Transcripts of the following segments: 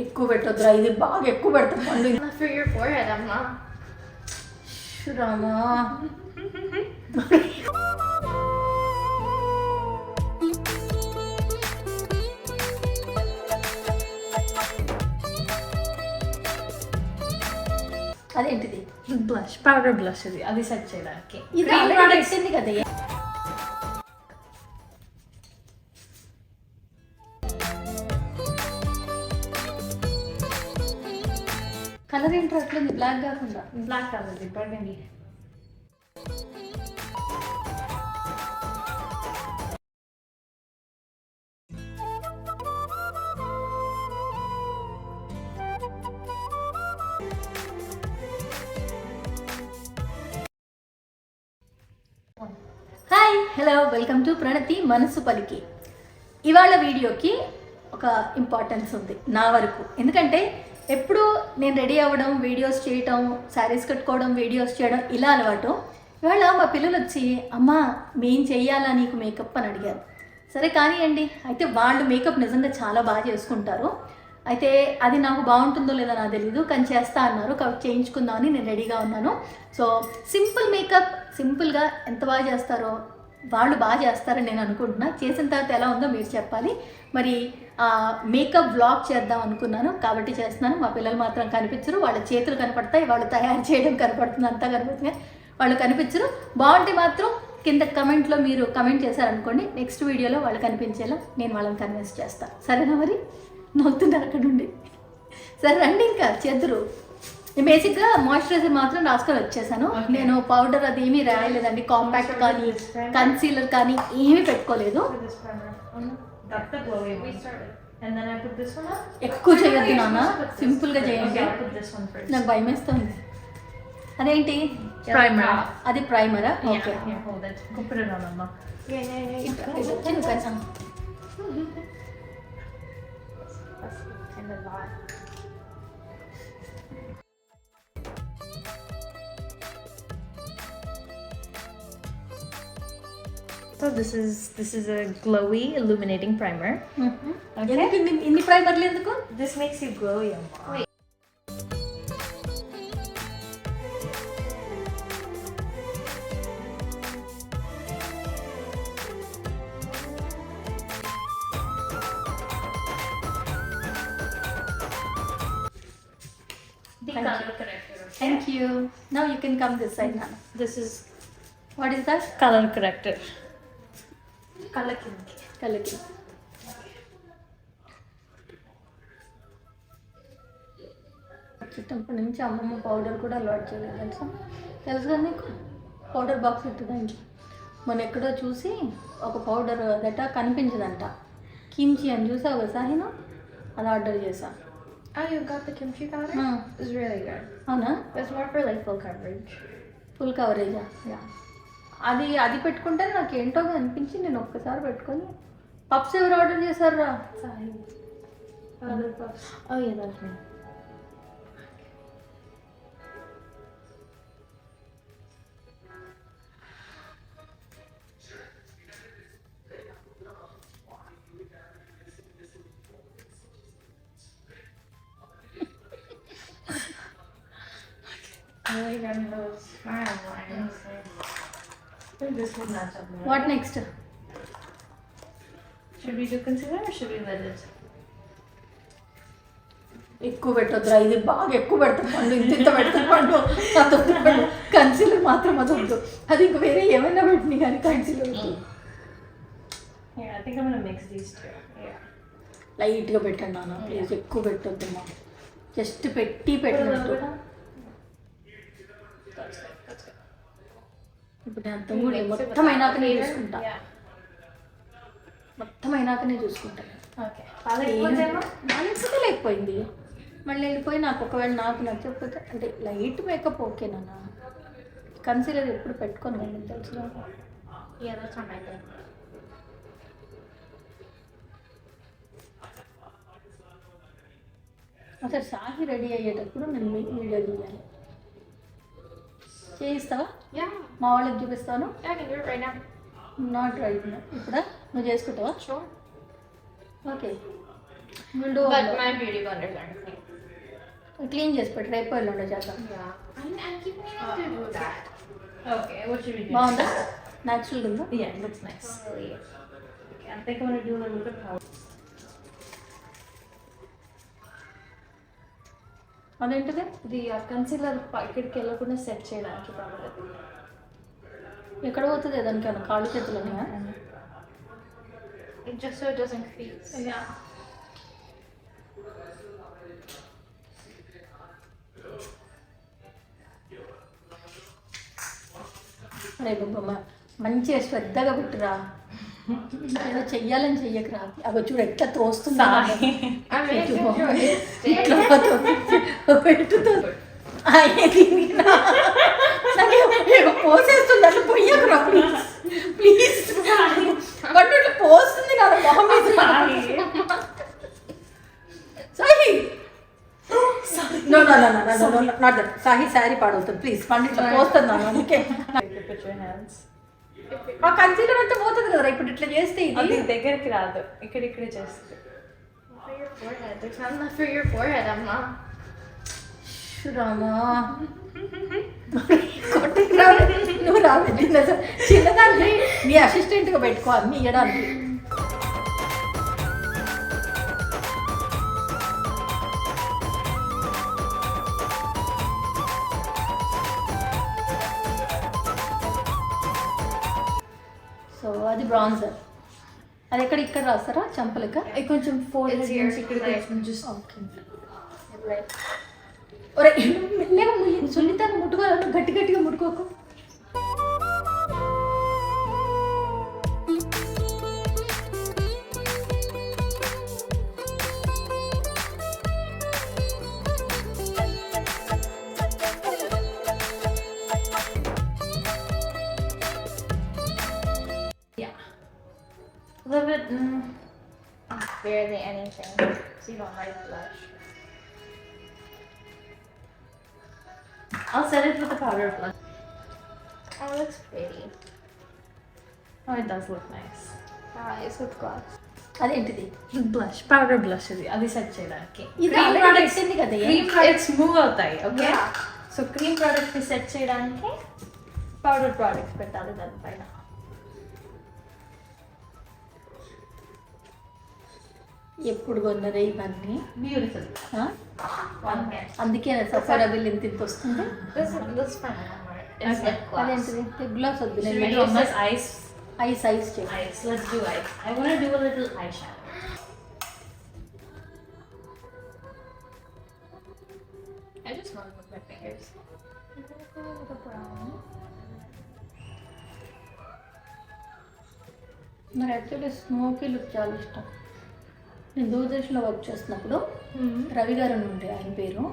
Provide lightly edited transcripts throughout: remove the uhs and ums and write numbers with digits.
ఎక్కువ పెట్టొద్దురా, ఇది బాగా ఎక్కువ పెడతాం పండు. For your forehead, Amma. Rama అదేంటిది? Blush, powder blush ఇది. అది సెట్ చేయడానికి. ఇది ఆల్రెడీ పెట్టింది కదా. కలర్ ఏంటి అట్లేదు, బ్లాక్ కాకుండా? Black colour burgundy. Hi, hello, welcome to Pranathi మనసు పలికి. ఇవాళ వీడియోకి ఒక ఇంపార్టెన్స్ ఉంది నా వరకు. ఎందుకంటే ఎప్పుడు నేను రెడీ అవ్వడం, వీడియోస్ చేయటం, శారీస్ కట్టుకోవడం, వీడియోస్ చేయడం ఇలా అలవాటు. ఇవాళ మా పిల్లలు వచ్చి అమ్మ మేం చెయ్యాలా నీకు మేకప్ అని అడిగారు. సరే కానివ్వండి. అయితే వాళ్ళు మేకప్ నిజంగా చాలా బాగా చేసుకుంటారు. అయితే అది నాకు బాగుంటుందో లేదో నాకు తెలీదు, కానీ చేస్తా అన్నారు కాబట్టి చేయించుకుందామని నేను రెడీగా ఉన్నాను. సో సింపుల్ మేకప్, సింపుల్గా ఎంత బాగా చేస్తారో వాళ్ళు బాగా చేస్తారని నేను అనుకుంటున్నా. చేసిన తర్వాత ఎలా ఉందో మీరు చెప్పాలి. మరి మేకప్ వ్లాగ్ చేద్దాం అనుకున్నాను కాబట్టి చేస్తున్నాను. మా పిల్లలు మాత్రం కనిపించరు, వాళ్ళ చేతులు కనపడతాయి, వాళ్ళు తయారు చేయడం కనపడుతుంది, అంతా కనపడుతుంది, వాళ్ళు కనిపించరు. బాగుంటే మాత్రం కింద కమెంట్లో మీరు కమెంట్ చేశారనుకోండి, నెక్స్ట్ వీడియోలో వాళ్ళు కనిపించేలా నేను వాళ్ళని కన్విన్స్ చేస్తాను. సరేనా? మరి నవ్వుతున్నారు అక్కడ నుండి. సరే రండి, ఇంకా చేద్దరు. బేసిక్గా మాయిశ్చరైజర్ మాత్రం రాసుకొని వచ్చేసాను. నేను పౌడర్ అది ఏమీ రాయలేదండి. కాంపాక్ట్ కానీ కన్సీలర్ కానీ ఏమీ పెట్టుకోలేదు. ఎక్కువ చేయొద్దు నాన్న, సింపుల్గా చేయండి. నాకు భయం వేస్తుంది. అదేంటి ప్రైమర్? అది ప్రైమరా? Okay. So this is a glowy illuminating primer. Okay. ఇన్ని ప్రైమర్లు ఎందుకు? This makes you glowy, Amma. Wait. The color corrector. Thank you. Now you can come this side, Nana. This is What is that? color corrector. కలకి. చిన్నప్పటి నుంచి అమ్మమ్మ powder కూడా అలవాటు చేయలేదు తెలుసా? తెలుసు కదా నీకు? పౌడర్ బాక్స్ ఉంటుంది ఇంట్లో. మొన్న ఎక్కడో చూసి ఒక పౌడర్ దట కనిపించదంట, కిమ్చి అని చూసావు కదా సాహినా, అది ఆర్డర్ చేసా. Oh, you got the kimchi powder? It's really good. అవునా? It's more for like full coverage. Full కవరేజా? అది పెట్టుకుంటే నాకు ఏంటో అనిపించి నేను ఒక్కసారి పెట్టుకొని. పప్స్ ఎవరు ఆర్డర్ చేశారా? Oh yeah, that's me. I like getting those smile lines. I think this would match up more. What next? Should we do concealer or should we let it? ఎక్కువ పెట్టొద్దురా, ఇది బాగా ఎక్కువ పెడతాం పండు, ఇంత పెడతాం పండు. అదొద్దు పండు, కన్సీలర్ మాత్రం అదొద్దు. అది ఇంక వేరే ఏమైనా పెట్టినా కానీ కన్సీలర్ వద్దు. Yeah, I think I'm gonna mix these two. Yeah. లైట్గా పెట్టండి నాన్న ప్లీజ్, ఎక్కువ పెట్టొద్దు మా, జస్ట్ పెట్టినట్టు. ఇప్పుడు నేను అంతం కూడా మొత్తం అయినాకనే చూసుకుంటా, మొత్తం అయినాకనే చూసుకుంటాను. Okay. బాగాలేకపోతే లేకపోయింది, మళ్ళీ వెళ్ళిపోయి నాకు ఒకవేళ నాకు నచ్చకపోతే అంటే లైట్ మేకప్ ఓకే నాన్న. కన్సీలర్ ఎప్పుడు పెట్టుకొని వెళ్ళి తెలుసు. Yeah, that's on my thing. అసలు సాహి రెడీ అయ్యేటప్పుడు నేను వీడియో తీయాలి. చేయిస్తావా? Yeah. మా వాళ్ళకి చూపిస్తాను. Yeah, I can do it right now. Not right. ఇప్పుడా నువ్వు చేసుకుంటావా? Sure. Okay. Window But my beauty blenders aren't clean. Clean చేసి పెట్టు, రేపు ఎల్లుండి చేద్దాం. Yeah. I keep meaning to do that. Okay, what should we do? బాగుందా? Natural ఉందా? Yeah, it looks nice. Really. Okay, I think I'm gonna do a little bit of powder. అదేంటిది? ఇది concealer ఇక్కడికి వెళ్ళకుండా సెట్ చేయడానికి powder. ఎక్కడ పోతుంది దానికన్నా? కాళ్ళు చేతులు ఉన్నాయా? It just so it doesn't crease. Yeah. అరే బొమ్మ మంచిగా శ్రద్ధగా పెట్టురా, ఏదో చెయ్యాలని చెయ్యకరా. అవి చూడు ఎట్లా తోస్తుందా. I made Thank you, sure Mom. it's పెట్టుతుంది పోసేస్తుంది అట్లా పొయ్యకురా ప్లీజ్ ప్లీజ్. బట్ ఇట్లా పోస్తుంది కదా మొహం మీద. Sahi no no no no no not that. Sahi sari పాడవుతుంది ప్లీజ్. పండిట్లో పోస్తుంది నాన్న, అందుకే put your hands. ఆ కన్సీలర్ అంతా పోతుంది కదా ఇప్పుడు ఇట్లా చేస్తే. అది ఇది దగ్గరికి రాదు, ఇక్కడే చేస్తుంది. For your forehead. There's not enough for your forehead, Amma. Rama నువ్వు రాదు చిన్నదాన్ని నీ అసిస్టెంట్గా పెట్టుకో అన్ని ఇవ్వడానికి. సో అది బ్రాన్జర్. అది ఎక్కడ ఇక్కడ రాస్తారా చంపలక? కొంచెం forehead It's here, నుంచి ఇక్కడ like- కొంచెం just ఓకే. ఒరే మెల్లగా సున్నితంగా ముట్టుకోవాలి, గట్టి గట్టిగా ముట్టుకోకు. yeah. A little bit barely anything. So you don't like blush. I'll set it with the powder blush. Oh, it looks pretty. Oh, it does look nice. It's with gloss. అదేంటిది? Blush, powder blush ఇది అది set చేయడానికి. ఇది Cream already products పెట్టింది కదా, ఏ? cream products move అవుతాయి, okay? Yeah. So cream products ని set చేయడానికి పౌడర్ ప్రొడక్ట్స్ పెట్టాలి దానిపైన. ఎప్పుడు కొన్నరే ఇవన్నీ? బ్యూటిఫుల్. ఆ? One hand. అందుకే సఫారా బిల్ ఇంత ఇంత వస్తుంది. This for Mama. It's Okay. lip gloss. అదేంటిది? గ్లాస్ వద్దు, Should we నేను do this ice? Ice ice చేయి. Ice. Let's do ice. I want to do a little eyeshadow. I just want to with my fingers. I'm gonna go with a brown. నాకు actually smoky look చాలా ఇష్టం. నేను దూరదర్శన్లో work చేస్తున్నప్పుడు రవి గారు అని ఉండే ఆయన పేరు.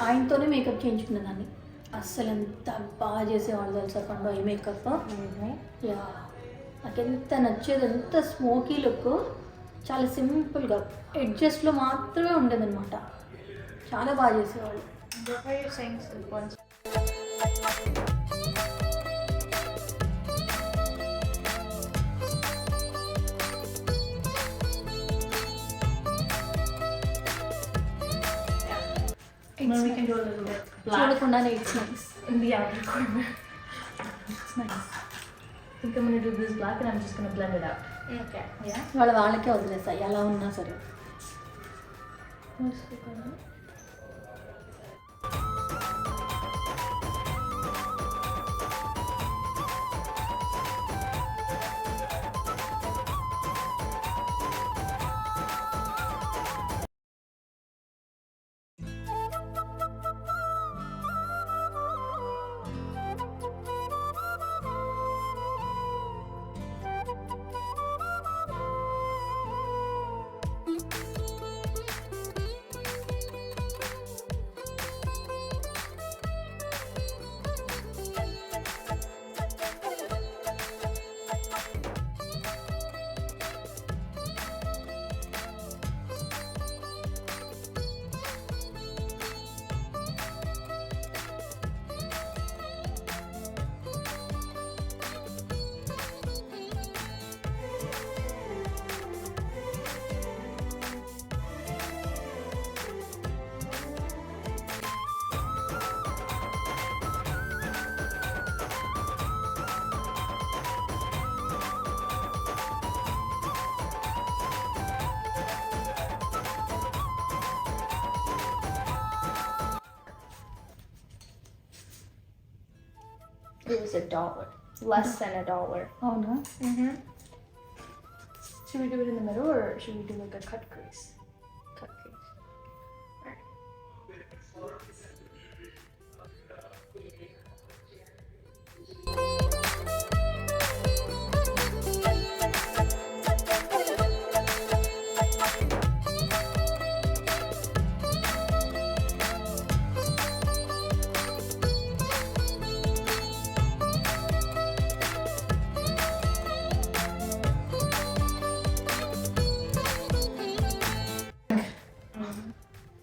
ఆయనతోనే మేకప్ చేయించుకునేదాన్ని. అస్సలు ఎంత బాగా చేసేవాళ్ళు తెలుసా పండు ఈ మేకప్. యా, నాకు ఎంత నచ్చేది, ఎంత స్మోకీ లుక్, చాలా సింపుల్గా ఎడ్జస్ట్లో మాత్రమే ఉండేదన్నమాట. చాలా బాగా చేసేవాళ్ళు. What are you saying to the ones? Then we can do a little bit black చూడకుండానే it's nice. in the outer corner. It's nice. I think I'm gonna do this black and I'm just gonna blend it out. Okay. Yeah. వాళ్ళకే వదిలేస్తాయి ఎలా ఉన్నా సరే. What's the color? It was $1. Less than $1. అవునా? Mm-hmm. Should we do it in the middle or should we do like a cut crease? Cut crease. Alright.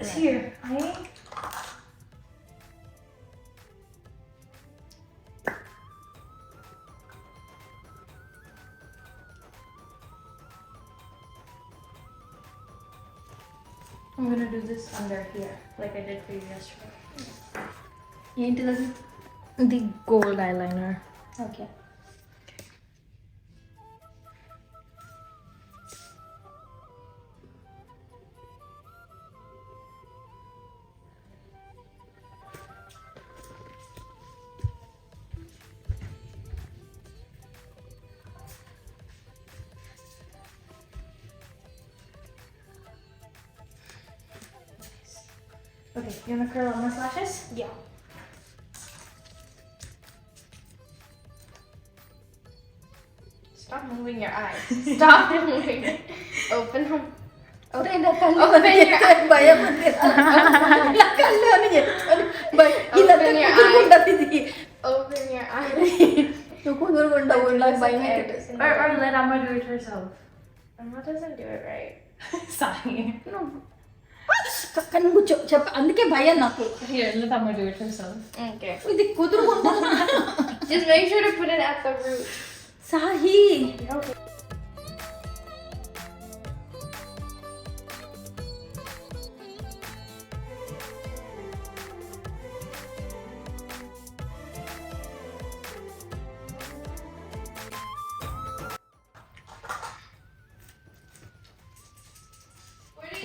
It's here. I I'm gonna do this under here, like I did for you yesterday. ఏంటిది అది? The gold eyeliner. Okay. Okay, you wanna curl on my lashes? Yeah. Stop moving your eyes. Stop moving it. Open them. ఒరే, నా కళ్ళు Open అని your చెప్తే భయం ఉంది. నా కళ్ళు అని చెప్తాను. ఇదంతా Open your కుదురుకుంటది ఇది. Open your eyes. నువ్వు కుదురుకుంటావు, నాకు భయం అవుతుంది. Or let Amma do it herself. Emma doesn't do it right. Sorry. కానీ కూర్చో చెప్ప, అందుకే భయం నాకు. Here, let Amma do it herself. Okay. ఇది కుదురుకుంటా. Just make sure to put it at the root. Sahi, Okay.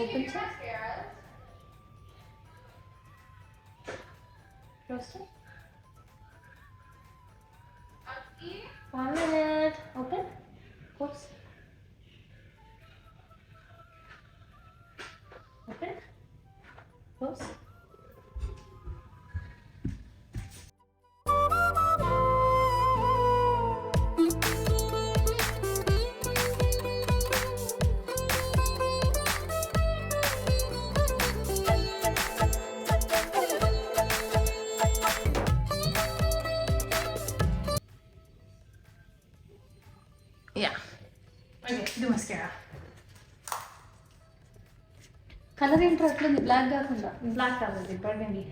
Open చేయి. Roasted. 1 minute. Open. Close. Open. Close. Yeah. Okay, do mascara. Colour ఏంటో అట్లుంది, బ్లాక్ కాకుండా. Black color, the burgundy.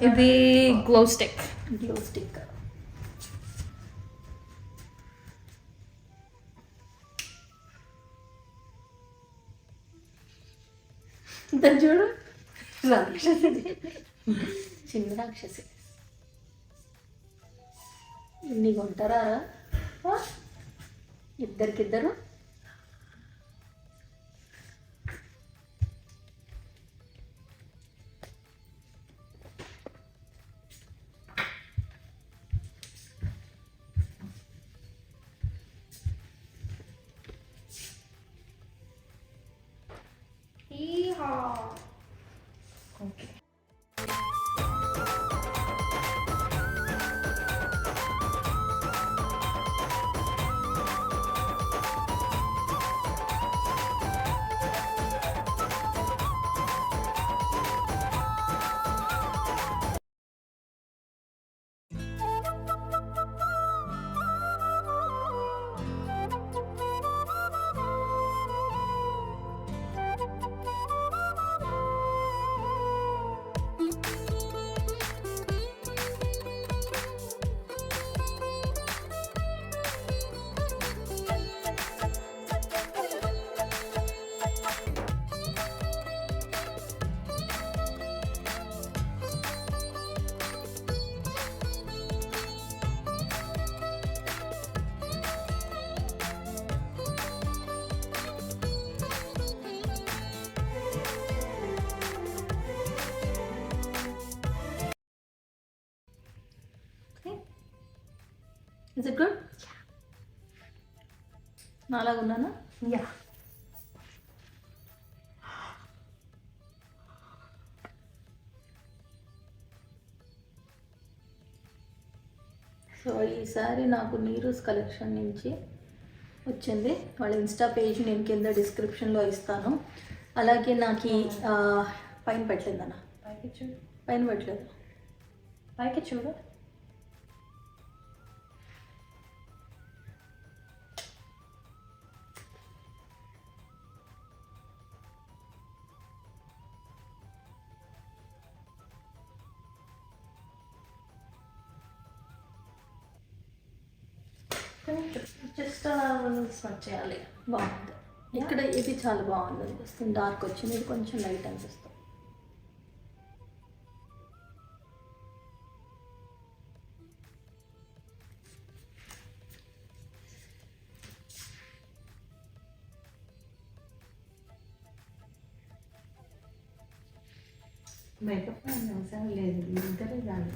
ఇది glow stick. Glow stick. దాన్ని చూడు, రాక్షసి, చిన్న రాక్షసి. ఇన్ని కొంటారా ఇద్దరికిద్దరు? Yeehaw. Okay. Is it good? నాలాగా ఉన్నానా? Yeah. సో ఈసారి నాకు నీరూస్ కలెక్షన్ నుంచి వచ్చింది. వాళ్ళ ఇన్స్టా పేజ్ నేను కింద డిస్క్రిప్షన్లో ఇస్తాను. అలాగే నాకు పైన పెట్టలేదన్న, పైకి చూడు, పైన పెట్టలేదు. పైకి చూడు. జస్ట్ స్మచ్ చేయాలి. బాగుంది. ఇక్కడ ఇది చాలా బాగుంది అనిపిస్తుంది. డార్క్ వచ్చింది, ఇది కొంచెం లైట్ అనిపిస్తుంది. మేకప్ అవసరం లేదు, ఇద్దరే చాలు.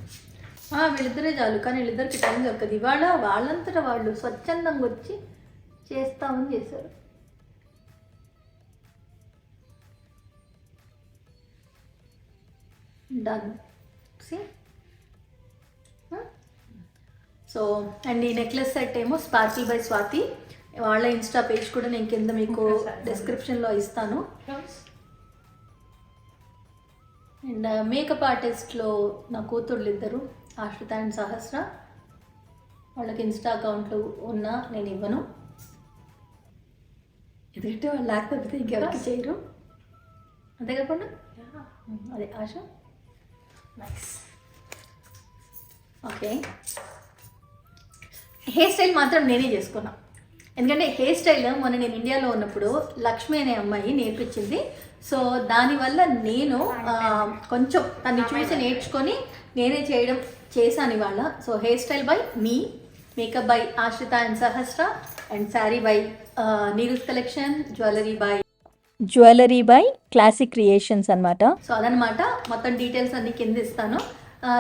వీళ్ళిద్దరే చాలు, కానీ వీళ్ళిద్దరికి టైం దొరకదు. ఇవాళ వాళ్ళంతటా వాళ్ళు స్వచ్ఛందంగా వచ్చి చేస్తామని చేశారు. డన్. సో అండ్ ఈ నెక్లెస్ సెట్ ఏమో స్పార్కిల్ బై స్వాతి. వాళ్ళ ఇన్స్టా పేజ్ కూడా నేను కింద మీకు డిస్క్రిప్షన్లో ఇస్తాను. అండ్ మేకప్ ఆర్టిస్ట్లో నా కూతుళ్ళు ఇద్దరు, ఆశ్రిత అండ్ సహస్ర. వాళ్ళకి ఇన్స్టా అకౌంట్లు ఉన్నా నేను ఇవ్వను, ఎందుకంటే వాళ్ళు లేకపోతే ఇంకెవరికి చేయరు. అంతే కాకుండా అదే ఆశ. నైస్. ఓకే, హెయిర్ స్టైల్ మాత్రం నేనే చేసుకున్నా. ఎందుకంటే హెయిర్ స్టైల్ మొన్న నేను ఇండియాలో ఉన్నప్పుడు లక్ష్మి అనే అమ్మాయి నేర్పించింది. సో దానివల్ల నేను కొంచెం తన్ని చూసి నేర్చుకొని నేనే చేశాను ఇవాళ. So hair style by me, makeup by Ashritha and Sahasra, and sari by Neeru's collection, jewellery by classic creations అనమాట. సో అదనమాట, మొత్తం డీటెయిల్స్ అన్ని కింద ఇస్తాను.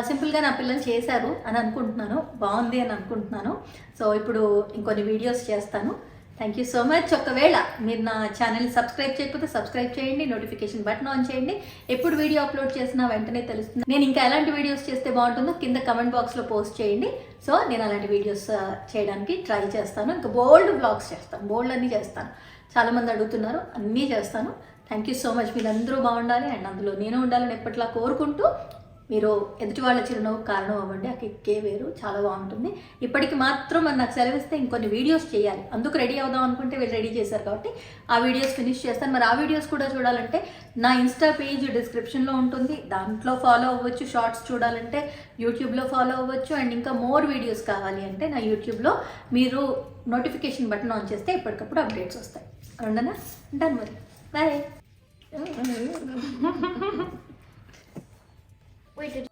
సింపుల్గా నా పిల్లలు చేశారు అని అనుకుంటున్నాను, బాగుంది అని అనుకుంటున్నాను. సో ఇప్పుడు ఇంకొన్ని వీడియోస్ చేస్తాను. Thank you so much. ఒకవేళ మీరు నా ఛానల్ సబ్స్క్రైబ్ చేయకపోతే సబ్స్క్రైబ్ చేయండి, నోటిఫికేషన్ బటన్ ఆన్ చేయండి. ఎప్పుడు వీడియో అప్లోడ్ చేసినా వెంటనే తెలుస్తుంది. నేను ఇంకా ఎలాంటి వీడియోస్ చేస్తే బాగుంటుందో కింద కమెంట్ బాక్స్లో పోస్ట్ చేయండి. సో నేను అలాంటి వీడియోస్ చేయడానికి ట్రై చేస్తాను. ఇంకా బోల్డ్ వ్లాగ్స్ చేస్తాను, బోల్డ్ అన్నీ చేస్తాను. చాలామంది అడుగుతున్నారు, అన్నీ చేస్తాను. Thank you so much. మీరందరూ బాగుండాలి అండ్ అందులో నేను ఉండాలని ఎప్పట్లా కోరుకుంటూ, మీరు ఎదుటి వాళ్ళ చిరునవ్వు కారణం అవ్వండి. ఆ కిక్కే వేరు, చాలా బాగుంటుంది. ఇప్పటికి మాత్రం మరి నాకు సెలవిస్తే ఇంకొన్ని వీడియోస్ చేయాలి, అందుకు రెడీ అవుదాం అనుకుంటే వీళ్ళు రెడీ చేశారు కాబట్టి ఆ వీడియోస్ ఫినిష్ చేస్తాను. మరి ఆ వీడియోస్ కూడా చూడాలంటే నా ఇన్స్టా పేజ్ డిస్క్రిప్షన్లో ఉంటుంది, దాంట్లో ఫాలో అవ్వచ్చు. షార్ట్స్ చూడాలంటే యూట్యూబ్లో ఫాలో అవ్వచ్చు. అండ్ ఇంకా మోర్ వీడియోస్ కావాలి అంటే నా యూట్యూబ్లో మీరు నోటిఫికేషన్ బటన్ ఆన్ చేస్తే ఎప్పటికప్పుడు అప్డేట్స్ వస్తాయి. ఉండనా? ఉంటాను మరి, బాయ్. Wait, did